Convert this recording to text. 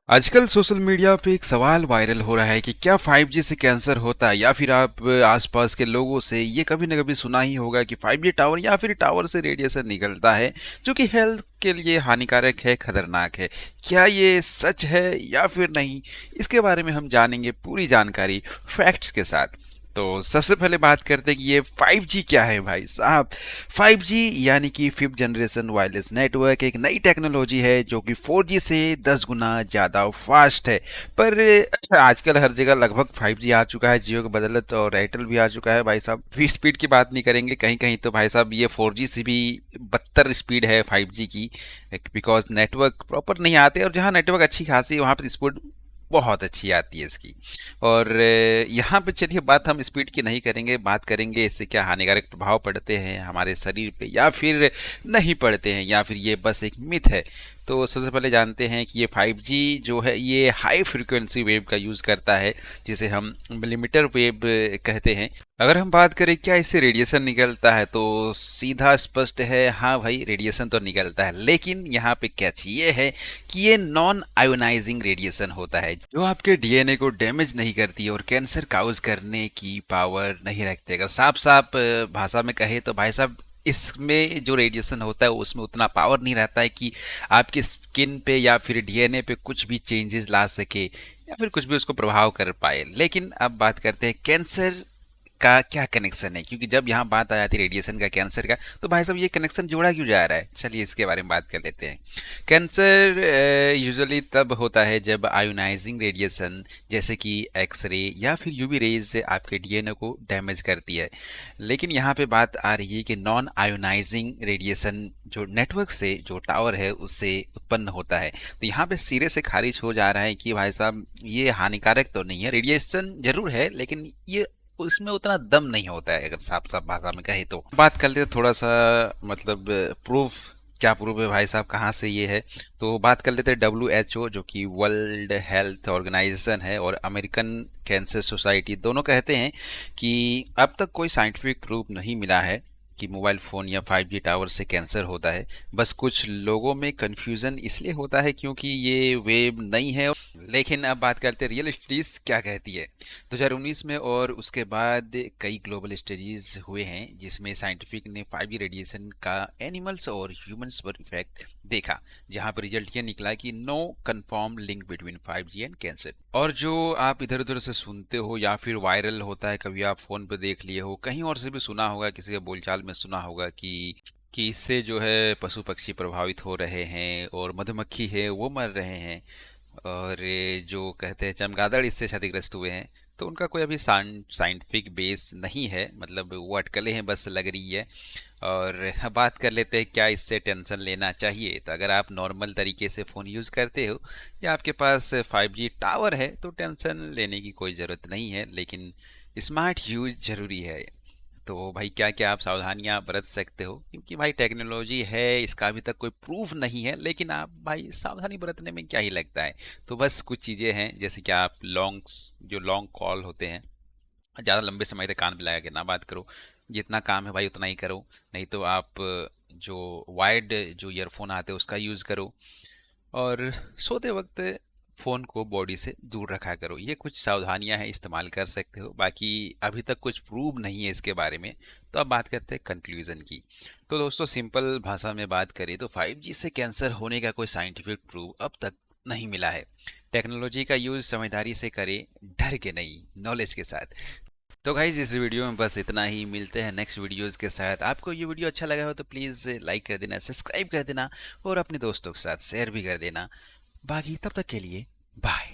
आजकल social media पे एक सवाल वायरल हो रहा है कि क्या 5G से कैंसर होता है, या फिर आप आसपास के लोगों से ये कभी न कभी सुना ही होगा कि 5G टावर या फिर टावर से रेडिएशन निकलता है जो कि हेल्थ के लिए हानिकारक है, खतरनाक है। क्या ये सच है या फिर नहीं? इसके बारे में हम जानेंगे पूरी जानकारी फैक्ट्स के साथ। तो सबसे पहले बात करते हैं कि ये 5G क्या है भाई साहब। 5G यानी कि फिफ्थ जनरेशन वायरलेस नेटवर्क एक नई टेक्नोलॉजी है जो कि 4G से 10 गुना ज़्यादा फास्ट है। पर आजकल हर जगह लगभग 5G आ चुका है, जियो के बदले तो एयरटेल भी आ चुका है भाई साहब। फिर स्पीड की बात नहीं करेंगे, कहीं कहीं तो भाई साहब ये 4G से भी बदतर स्पीड है 5G की, बिकॉज नेटवर्क प्रॉपर नहीं आते, और जहाँ नेटवर्क अच्छी खासी है वहाँ पर स्पीड बहुत अच्छी आती है इसकी। और यहाँ पे चलिए बात हम स्पीड की नहीं करेंगे, बात करेंगे इससे क्या हानिकारक प्रभाव पड़ते हैं हमारे शरीर पे या फिर नहीं पड़ते हैं, या फिर ये बस एक मिथ है। तो सबसे पहले जानते हैं कि ये 5G जो है ये हाई फ्रिक्वेंसी वेव का यूज़ करता है, जिसे हम मिलीमीटर वेव कहते हैं। अगर हम बात करें क्या इससे रेडिएशन निकलता है, तो सीधा स्पष्ट है, हाँ भाई रेडिएशन तो निकलता है, लेकिन यहाँ पे कैच ये है कि ये नॉन आयोनाइजिंग रेडिएशन होता है जो आपके डीएनए को डैमेज नहीं करती और कैंसर काउज करने की पावर नहीं रखते। अगर साफ साफ भाषा में कहे तो भाई साहब, इसमें जो रेडिएशन होता है उसमें उतना पावर नहीं रहता है कि आपकी स्किन पे या फिर डीएनए पे कुछ भी चेंजेस ला सके या फिर कुछ भी उसको प्रभाव कर पाए। लेकिन अब बात करते हैं कैंसर का क्या कनेक्शन है, क्योंकि जब यहाँ बात आ जाती है रेडिएशन का, कैंसर का, तो भाई साहब ये कनेक्शन जोड़ा क्यों जा रहा है? चलिए इसके बारे में बात कर लेते हैं। कैंसर यूजुअली तब होता है जब आयोनाइजिंग रेडिएशन जैसे कि एक्सरे या फिर यूवी रेज से आपके डीएनए को डैमेज करती है। लेकिन यहाँ पे बात आ रही है कि नॉन आयोनाइजिंग रेडिएशन जो नेटवर्क से, जो टावर है, उससे उत्पन्न होता है। तो यहाँ पे सिरे से खारिज हो जा रहा है कि भाई साहब ये हानिकारक तो नहीं है, रेडिएशन जरूर है लेकिन ये उसमें उतना दम नहीं होता है, अगर साफ साफ भाषा में कहे तो। बात कर लेते थोड़ा सा, मतलब प्रूफ, क्या प्रूफ है भाई साहब, कहाँ से ये है? तो बात कर लेते हैं WHO जो कि वर्ल्ड हेल्थ ऑर्गेनाइजेशन है, और अमेरिकन कैंसर सोसाइटी, दोनों कहते हैं कि अब तक कोई साइंटिफिक प्रूफ नहीं मिला है कि मोबाइल फ़ोन या 5G टावर से कैंसर होता है। बस कुछ लोगों में कन्फ्यूज़न इसलिए होता है क्योंकि ये वेव नहीं है। लेकिन अब बात करते हैं रियल स्टडीज़ क्या कहती है। 2019 में और उसके बाद कई ग्लोबल स्टडीज़ हुए हैं जिसमें साइंटिफिक ने 5G रेडिएशन का एनिमल्स और ह्यूमंस पर इफेक्ट देखा, जहां पर रिजल्ट ये निकला कि no confirm link between 5G and cancer. और जो आप इधर उधर से सुनते हो या फिर वायरल होता है, कभी आप फ़ोन पे देख लिए हो, कहीं और से भी सुना होगा, किसी के बोलचाल में सुना होगा कि इससे जो है पशु पक्षी प्रभावित हो रहे हैं और मधुमक्खी है वो मर रहे हैं, और ये जो कहते हैं चमगादड़ इससे क्षतिग्रस्त हुए हैं। तो उनका कोई अभी साइंटिफिक बेस नहीं है, मतलब वो अटकलें हैं बस लग रही है। और बात कर लेते हैं क्या इससे टेंशन लेना चाहिए। तो अगर आप नॉर्मल तरीके से फ़ोन यूज़ करते हो या आपके पास 5G टावर है तो टेंशन लेने की कोई ज़रूरत नहीं है, लेकिन स्मार्ट यूज ज़रूरी है। तो भाई क्या क्या आप सावधानियां बरत सकते हो, क्योंकि भाई टेक्नोलॉजी है, इसका अभी तक कोई प्रूफ नहीं है, लेकिन आप भाई सावधानी बरतने में क्या ही लगता है। तो बस कुछ चीज़ें हैं, जैसे कि आप जो लॉन्ग कॉल होते हैं, ज़्यादा लंबे समय तक कान पे लगा के ना बात करो। जितना काम है भाई उतना ही करो। नहीं तो आप जो वायर्ड जो ईयरफोन आते हैं उसका यूज़ करो। और सोते वक्त फ़ोन को बॉडी से दूर रखा करो। ये कुछ सावधानियां हैं, इस्तेमाल कर सकते हो। बाकी अभी तक कुछ प्रूव नहीं है इसके बारे में। तो अब बात करते हैं कंक्लूज़न की। तो दोस्तों सिंपल भाषा में बात करें तो 5G से कैंसर होने का कोई साइंटिफिक प्रूव अब तक नहीं मिला है। टेक्नोलॉजी का यूज़ समझदारी से करें, डर के नहीं, नॉलेज के साथ। तो गाइज इस वीडियो में बस इतना ही, मिलते हैं नेक्स्ट वीडियोस के साथ। आपको ये वीडियो अच्छा लगा हो तो प्लीज़ लाइक कर देना, सब्सक्राइब कर देना और अपने दोस्तों के साथ शेयर भी कर देना। बाकी तब तक के लिए बाय।